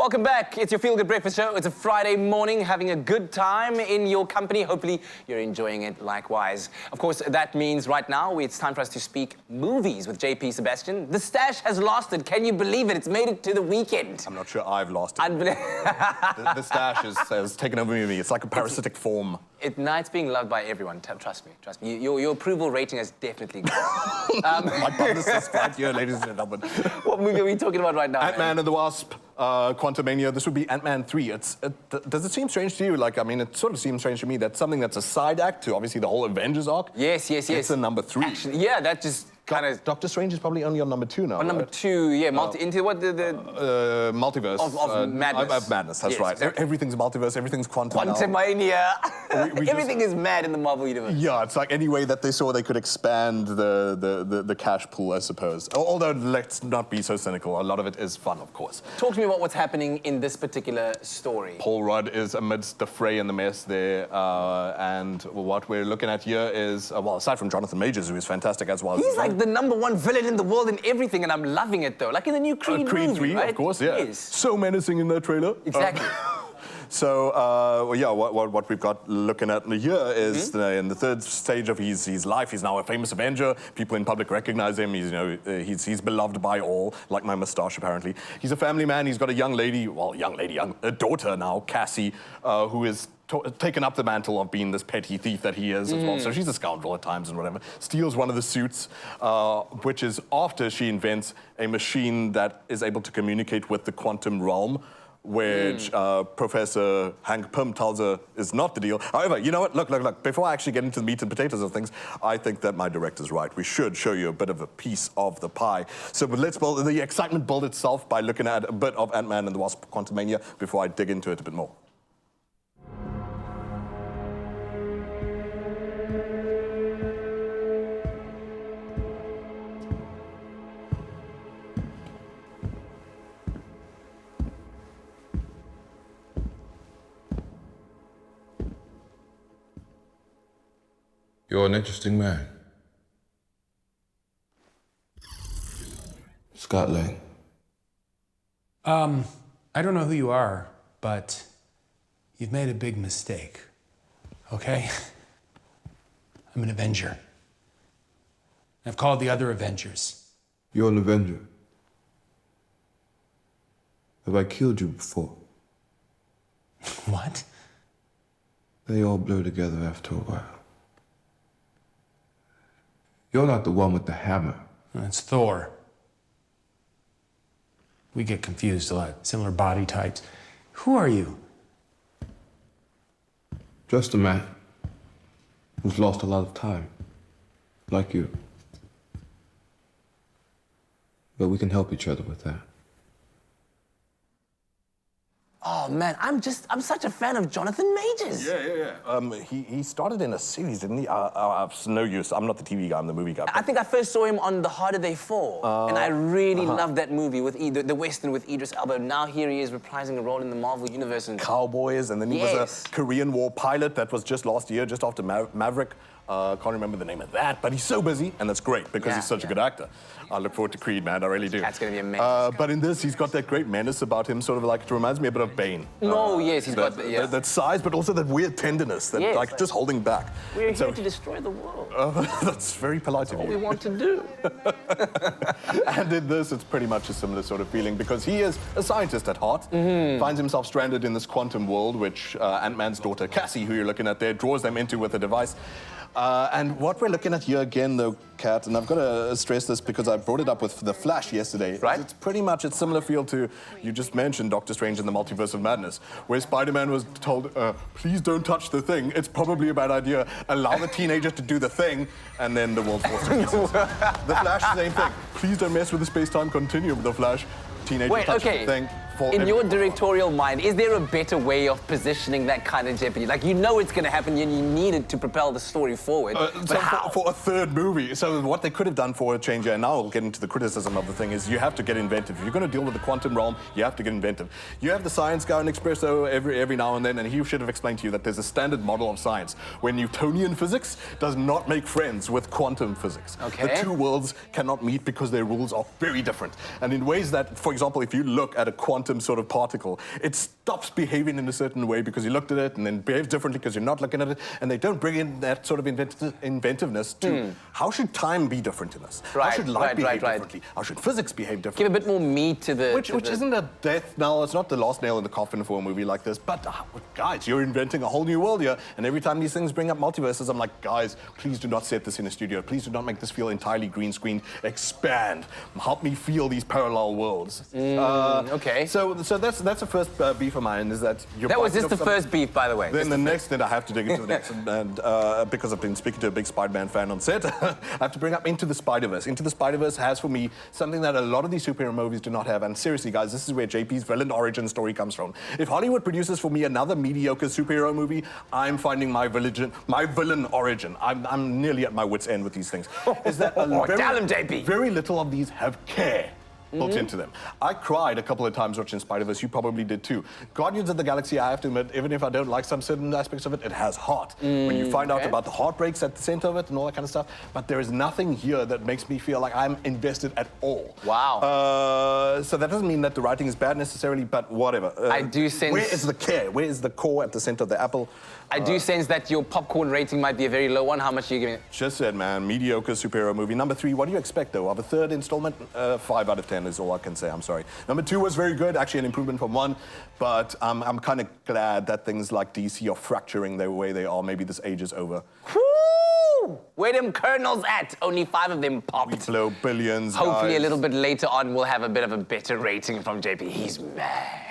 Welcome back. It's your Feel Good Breakfast Show. It's a Friday morning, having a good time in your company. Hopefully, you're enjoying it likewise. Of course, that means right now, it's time for us to speak movies with JP Sebastian. The stash has lasted. Can you believe it? It's made it to the weekend. I'm not sure I've lost it. The stash has taken over me. It's like a parasitic form. It's being loved by everyone. Trust me. Your approval rating has definitely gone. My publicist right here, ladies and gentlemen. What movie are we talking about right now? Ant-Man and the Wasp, Quantumania. This would be Ant-Man 3. Does it seem strange to you? Like, I mean, it sort of seems strange to me that something that's a side act to obviously the whole Avengers arc. Yes. It's a number 3. Actually, yeah, that just kind of. Doctor Strange is probably only on number 2 now. On number 2, yeah. Into what the multiverse of madness. Of madness. That's right. Exactly. Everything's multiverse. Everything's quantum. Quantumania. Everything is mad in the Marvel universe. Yeah, it's like any way that they saw they could expand the cash pool, I suppose. Although let's not be so cynical. A lot of it is fun, of course. Talk to me about what's happening in this particular story. Paul Rudd is amidst the fray and the mess there, and what we're looking at here is, well, aside from Jonathan Majors, who is fantastic as well. He's like the #1 villain in the world in everything, and I'm loving it though. Like in the new Creed Creed movie, 3, right? of course, yeah. Yes. So menacing in that trailer. Exactly. What we've got looking at here is in the third stage of his life. He's now a famous Avenger. People in public recognize him. He's beloved by all, like my moustache apparently. He's a family man. He's got a a daughter now, Cassie, who is taken up the mantle of being this petty thief that he is as well. So she's a scoundrel at times and whatever. Steals one of the suits, which is after she invents a machine that is able to communicate with the quantum realm, which Professor Hank Pym tells her is not the deal. However, you know what? Look. Before I actually get into the meat and potatoes of things, I think that my director's right. We should show you a bit of a piece of the pie. So let's build the excitement build itself by looking at a bit of Ant-Man and the Wasp Quantumania before I dig into it a bit more. You're an interesting man. Scott Lang. I don't know who you are, but you've made a big mistake, okay? I'm an Avenger. I've called the other Avengers. You're an Avenger. Have I killed you before? What? They all blur together after a while. You're not the one with the hammer. That's Thor. We get confused a lot. Similar body types. Who are you? Just a man who's lost a lot of time, like you. But we can help each other with that. Oh man, I'm such a fan of Jonathan Majors. Yeah. He started in a series, didn't he? No use. I'm not the TV guy. I'm the movie guy. I think I first saw him on The Harder They Fall, and I really loved that movie with the Western with Idris Elba. Now here he is reprising a role in the Marvel universe and Cowboys, and then he was a Korean War pilot. That was just last year, just after Maverick. Can't remember the name of that, but he's so busy, and that's great because he's such a good actor. I look forward to Creed, man. I really do. That's gonna be amazing. But in this, he's got that great menace about him, sort of like it reminds me a bit of Bane. Yes, he's got that size, but also that weird tenderness, that like just holding back. We're here to destroy the world. That's very polite of you. What we want to do. And in this, it's pretty much a similar sort of feeling because he is a scientist at heart, finds himself stranded in this quantum world, which Ant-Man's daughter Cassie, who you're looking at there, draws them into with a device. And what we're looking at here again, though, Kat, and I've got to stress this because I brought it up with The Flash yesterday. Right. It's pretty much a similar feel to, you just mentioned Doctor Strange in the Multiverse of Madness, where Spider-Man was told, please don't touch the thing. It's probably a bad idea. Allow the teenager to do the thing, and then the world's forced to pieces. The Flash, same thing. Please don't mess with the space-time continuum, The Flash. Teenager touches the thing. In your directorial mind, is there a better way of positioning that kind of jeopardy? Like, you know it's going to happen and you need it to propel the story forward. So for a third movie, so what they could have done for a change, and now I'll get into the criticism of the thing, is you have to get inventive. If you're going to deal with the quantum realm, you have to get inventive. You have the science guy in Expresso every now and then, and he should have explained to you that there's a standard model of science where Newtonian physics does not make friends with quantum physics. Okay. The two worlds cannot meet because their rules are very different. And in ways that, for example, if you look at a quantum quantum sort of particle. It stops behaving in a certain way because you looked at it and then behaves differently because you're not looking at it, and they don't bring in that sort of inventiveness to how should time be different in this? How should light behave differently? How should physics behave differently? Give a bit more meat to the... Which isn't a death knell, it's not the last nail in the coffin for a movie like this, but guys, you're inventing a whole new world here, and every time these things bring up multiverses, I'm like, guys, please do not set this in a studio. Please do not make this feel entirely green screened. Expand. Help me feel these parallel worlds. Okay. So that's the first beef of mine, is that you're... That was just the first beef, by the way. Then the next thing I have to dig into the next, and because I've been speaking to a big Spider-Man fan on set, I have to bring up Into the Spider-Verse. Into the Spider-Verse has, for me, something that a lot of these superhero movies do not have, and seriously, guys, this is where JP's villain origin story comes from. If Hollywood produces for me another mediocre superhero movie, I'm finding my villain origin. I'm nearly at my wit's end with these things. Is that tell him, JP. Very little of these have care built into them. I cried a couple of times watching Spider-Verse. You probably did too. Guardians of the Galaxy, I have to admit, even if I don't like some certain aspects of it, it has heart. When you find out about the heartbreaks at the center of it and all that kind of stuff, but there is nothing here that makes me feel like I'm invested at all. Wow. So that doesn't mean that the writing is bad necessarily, but whatever. I do sense... Where is the care? Where is the core at the center of the apple? I do sense that your popcorn rating might be a very low one. How much are you giving it? Just said, man, mediocre superhero movie. Number 3, what do you expect, though? Of a third installment? 5 out of 10 is all I can say, I'm sorry. Number 2 was very good, actually an improvement from 1, but I'm kind of glad that things like DC are fracturing the way they are. Maybe this age is over. Woo! Where them kernels at? Only 5 of them popped. We blow billions, Hopefully guys. a little bit later on we'll have a bit of a better rating from JP. He's mad.